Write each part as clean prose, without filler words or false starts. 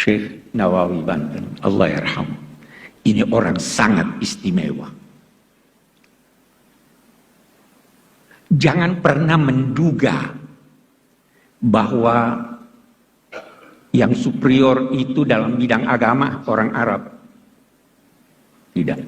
Syekh Nawawi Banten, Allah yarham. Ini orang sangat istimewa. Jangan pernah menduga bahwa yang superior itu dalam bidang agama orang Arab. Tidak.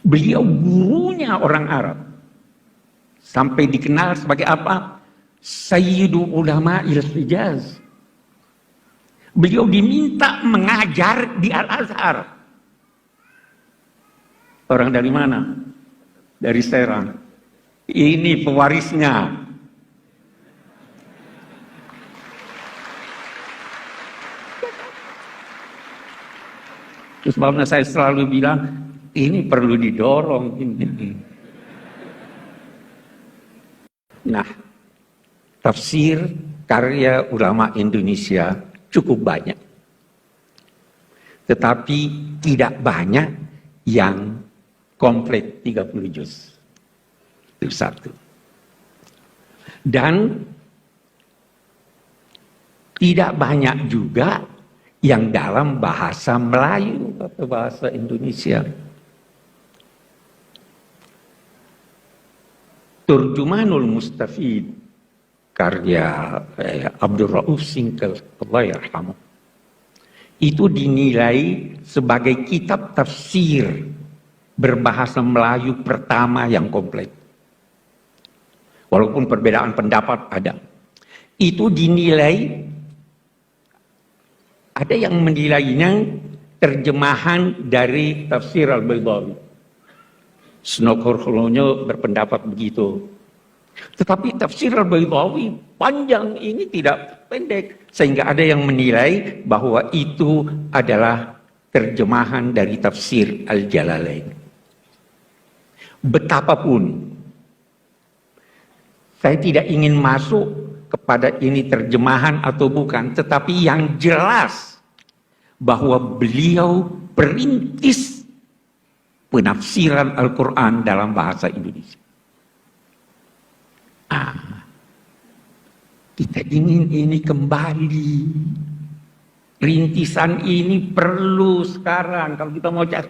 Beliau gurunya orang Arab. Sampai dikenal sebagai apa? Sayyidu ulama il-Hijaz. Beliau diminta mengajar di Al-Azhar. Orang dari mana? Dari Serang. Ini pewarisnya. Terus sebabnya saya selalu bilang, ini perlu didorong. Nah, tafsir karya ulama Indonesia cukup banyak. Tetapi tidak banyak yang komplit 30 juz. Itu satu. Dan tidak banyak juga yang dalam bahasa Melayu atau bahasa Indonesia. Turjumanul Mustafid karya Abdul Rauf Singkel, Allah yarhamu, itu dinilai sebagai kitab tafsir berbahasa Melayu pertama yang komplit. Walaupun perbedaan pendapat ada. Itu dinilai, ada yang menilainya terjemahan dari tafsir Al-Baydawi. Snokor-Holonyo berpendapat begitu. Tetapi tafsir Al-Baydawi panjang ini tidak pendek. Sehingga ada yang menilai bahwa itu adalah terjemahan dari tafsir Al-Jalalain. Betapapun, saya tidak ingin masuk kepada ini terjemahan atau bukan. Tetapi yang jelas bahwa beliau perintis penafsiran Al-Quran dalam bahasa Indonesia. Kita ingin ini kembali. Rintisan ini perlu sekarang. Kalau kita mau cari,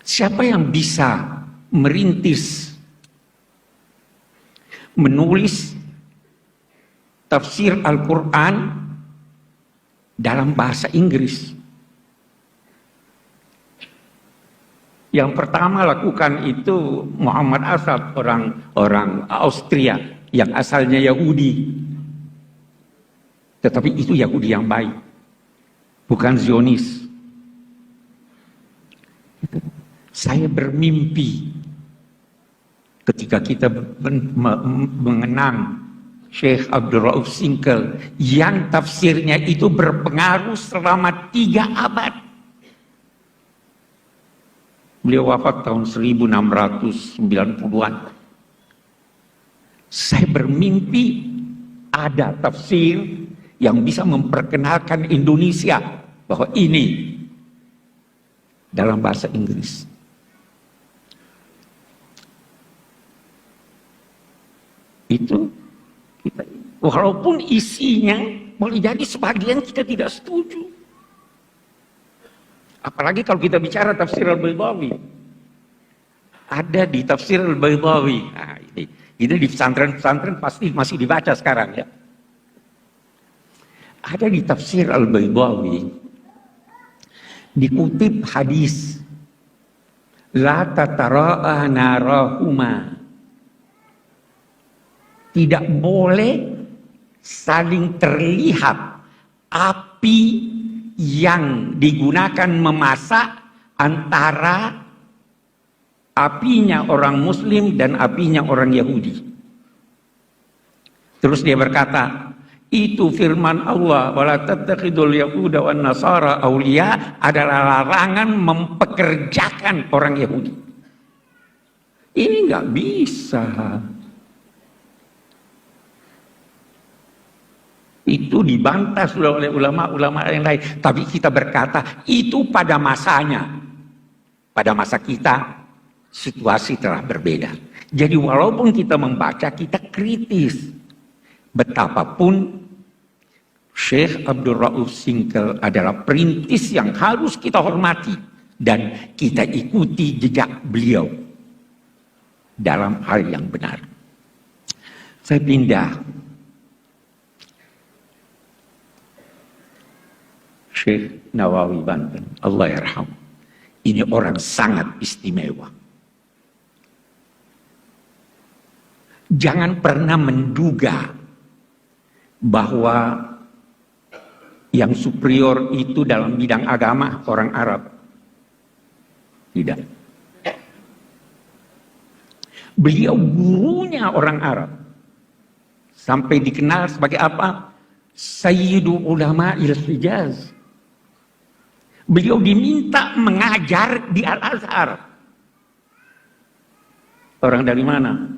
siapa yang bisa merintis, menulis tafsir Al-Quran dalam bahasa Inggris? Yang pertama lakukan itu Muhammad Asad, orang Austria yang asalnya Yahudi. Tetapi itu Yahudi yang baik, bukan Zionis. Saya bermimpi ketika kita mengenang Syekh Abdul Rauf Singkel yang tafsirnya itu berpengaruh selama 3 abad. Beliau wafat tahun 1690-an. Saya bermimpi ada tafsir yang bisa memperkenalkan Indonesia bahwa ini dalam bahasa Inggris. Itu kita, walaupun isinya boleh jadi sebagian kita tidak setuju. Apalagi kalau kita bicara tafsir Al-Baydawi. Ada di tafsir Al-Baydawi. Nah, ini di pesantren-pesantren pasti masih dibaca sekarang ya. Ada di tafsir Al-Baydawi dikutip hadis la tatara'a narahuma. Tidak boleh saling terlihat api yang digunakan memasak antara apinya orang Muslim dan apinya orang Yahudi. Terus dia berkata, itu firman Allah, wala tattakhidul yahuda wan nasara auliya, adalah larangan mempekerjakan orang Yahudi. Ini nggak bisa. Itu dibantah sudah oleh ulama-ulama yang lain. Tapi kita berkata, itu pada masanya. Pada masa kita, situasi telah berbeda. Jadi walaupun kita membaca, kita kritis. Betapapun Syekh Abdul Rauf Singkel adalah perintis yang harus kita hormati dan kita ikuti jejak beliau dalam hal yang benar. Saya pindah. Syekh Nawawi Banten, Allah yarham. Ini orang sangat istimewa. Jangan pernah menduga bahwa yang superior itu dalam bidang agama orang Arab. Tidak. Beliau gurunya orang Arab. Sampai dikenal sebagai apa? Sayyidu ulama il-Hijaz. Beliau diminta mengajar di Al-Azhar. Orang dari mana?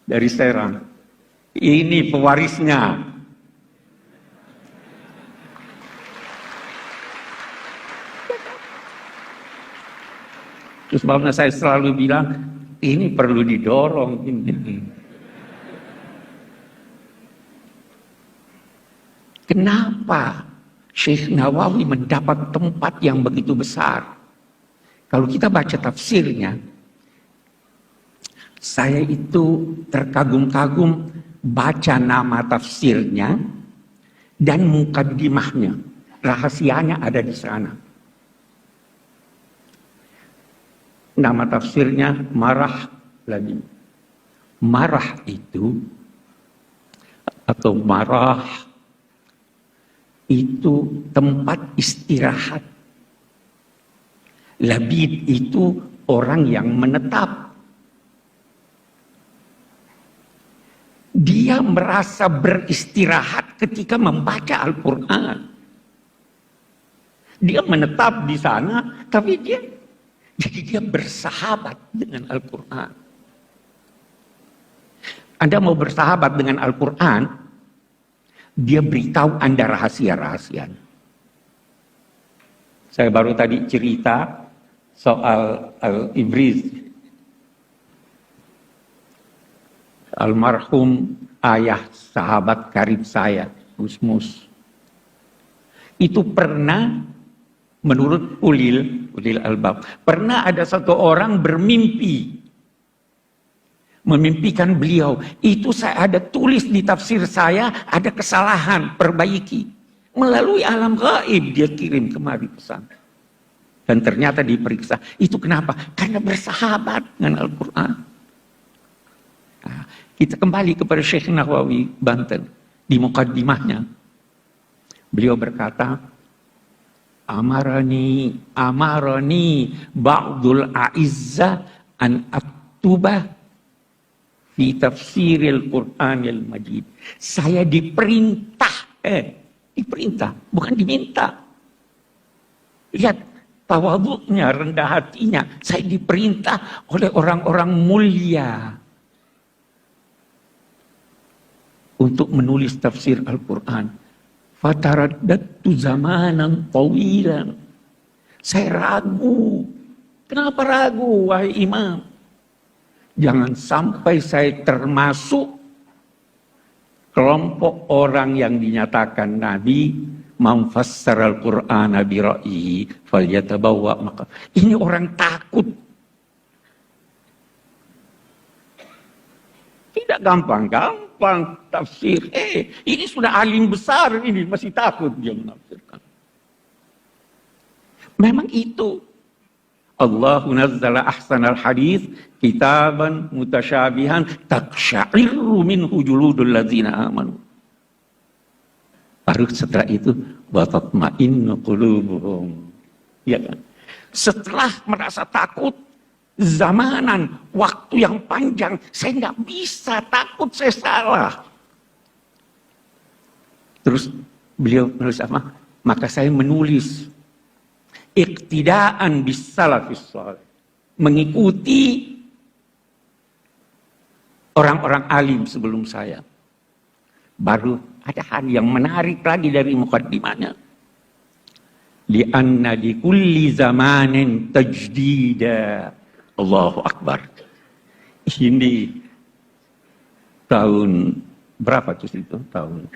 Dari Serang. Ini pewarisnya. Terus sebabnya saya selalu bilang, ini perlu didorong. Kenapa Syekh Nawawi mendapat tempat yang begitu besar? Kalau kita baca tafsirnya, saya itu terkagum-kagum baca nama tafsirnya dan mukaddimahnya. Rahasianya ada di sana. Nama tafsirnya Marah lagi. Marah itu atau marah itu tempat istirahat. Labid itu orang yang menetap. Dia merasa beristirahat ketika membaca Al-Quran. Dia menetap di sana, tapi dia bersahabat dengan Al-Quran. Anda mau bersahabat dengan Al-Quran, dia beritahu Anda rahasia-rahasia. Saya baru tadi cerita soal Al-Ibriz. Almarhum ayah sahabat karib saya, Gusmus. Itu pernah, menurut ulil albab, pernah ada satu orang bermimpi. Memimpikan beliau. Itu saya ada tulis di tafsir saya, ada kesalahan, perbaiki. Melalui alam gaib dia kirim kemari pesan. Dan ternyata diperiksa. Itu kenapa? Karena bersahabat dengan Al-Quran. Nah, kita kembali kepada Syekh Nawawi Banten. Di mukaddimahnya. Beliau berkata, Amarani ba'dul a'izza an aktubah fi tafsiril Qur'anil Majid. Saya diperintah, bukan diminta. Lihat tawadhu'nya, rendah hatinya. Saya diperintah oleh orang-orang mulia untuk menulis tafsir Al-Quran. Fataraddatu zamanan tawilan. Saya ragu. Kenapa ragu, wahai imam? Jangan sampai saya termasuk kelompok orang yang dinyatakan Nabi memfassar Al-Quran bi ra'yihi falyatabawwa maka. Ini orang takut. Tidak gampang tafsir. Ini sudah alim besar ini masih takut dia menafsirkan. Memang itu. Allahu nazzala ahsanal hadis kitaban mutasyabihan taqsya'irru minhu juludul ladzina amanu. Baru setelah itu wa tatma'innu qulubuhum. Ya kan? Setelah merasa takut zamanan, waktu yang panjang, saya nggak bisa, takut saya salah. Terus beliau menulis apa? Maka saya menulis iqtidaan bis salafis salih, mengikuti orang-orang alim sebelum saya. Baru ada hal yang menarik lagi dari mukaddimahnya. Li'anna di kulli zamanin tajdida. Allahu Akbar. Ini tahun berapa tuh itu? Tahun